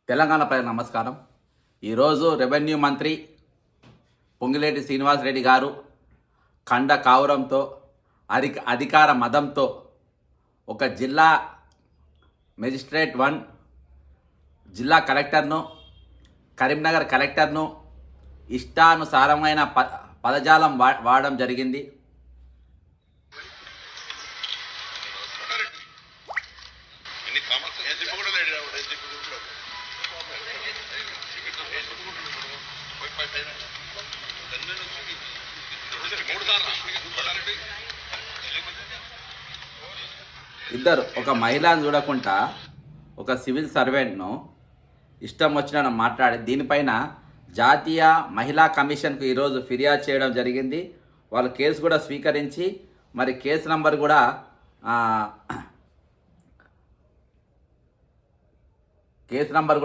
తెలంగాణ ప్రజలకు నమస్కారం. ఈరోజు రెవెన్యూ మంత్రి పొంగిలేటి శ్రీనివాసరెడ్డి గారు ఖండ కావురంతో అధికార మదంతో ఒక జిల్లా మెజిస్ట్రేట్ 1 జిల్లా కలెక్టర్ను, కరీంనగర్ కలెక్టర్ను ఇష్టానుసారమైన పదజాలం వాడడం జరిగింది. ఇద్దరు ఒక మహిళను చూడకుండా ఒక సివిల్ సర్వెంట్ను ఇష్టం వచ్చిన మాట్లాడి దీనిపైన జాతీయ మహిళా కమిషన్కు ఈరోజు ఫిర్యాదు చేయడం జరిగింది. వాళ్ళు కేసు కూడా స్వీకరించి మరి కేసు నంబర్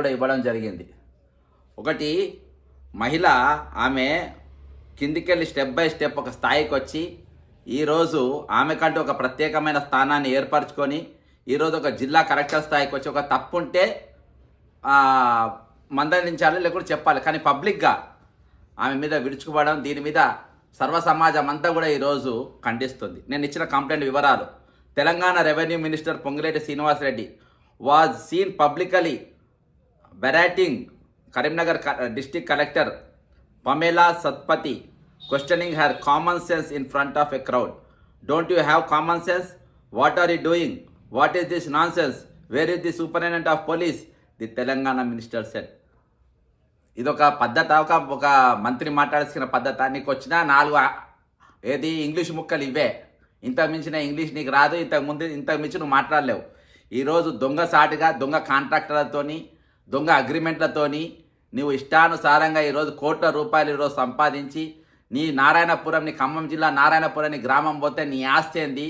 కూడా ఇవ్వడం జరిగింది. ఒకటి మహిళ ఆమె కిందికెళ్ళి స్టెప్ బై స్టెప్ ఒక స్థాయికి వచ్చి ఈరోజు ఆమెకంటూ ఒక ప్రత్యేకమైన స్థానాన్ని ఏర్పరచుకొని ఈరోజు ఒక జిల్లా కలెక్టర్ స్థాయికి వచ్చి ఒక తప్పు ఉంటే మందలించాలి, లేకుంటే చెప్పాలి. కానీ పబ్లిక్గా ఆమె మీద విడుచుకుపడడం, దీని మీద సర్వ సమాజం అంతా కూడా ఈరోజు ఖండిస్తుంది. నేను ఇచ్చిన కంప్లైంట్ వివరాలు: Telangana revenue minister Ponguleti Srinivasa Reddy was seen publicly berating Karimnagar district collector Pamela Satpathy, questioning her common sense in front of a crowd. Don't you have common sense? What are you doing? What is this nonsense? Where is the superintendent of police? The Telangana minister said. ఇదొక పద్ధత, ఒక మంత్రి మాట్లాడుతున్న పద్ధత. నీకు వచ్చిన 4 ఏది English ముక్కలు ఇవే, ఇంతకు మించిన ఇంగ్లీష్ నీకు రాదు, ఇంతకు మించి నువ్వు మాట్లాడలేవు. ఈరోజు దొంగ సాటుగా దొంగ కాంట్రాక్టర్లతోని దొంగ అగ్రిమెంట్లతోని నువ్వు ఇష్టానుసారంగా ఈరోజు కోట్ల రూపాయలు ఈరోజు సంపాదించి నీ నారాయణపురం, నీ ఖమ్మం జిల్లా నారాయణపురం నీ గ్రామం పోతే నీ ఆస్తి ఏంది,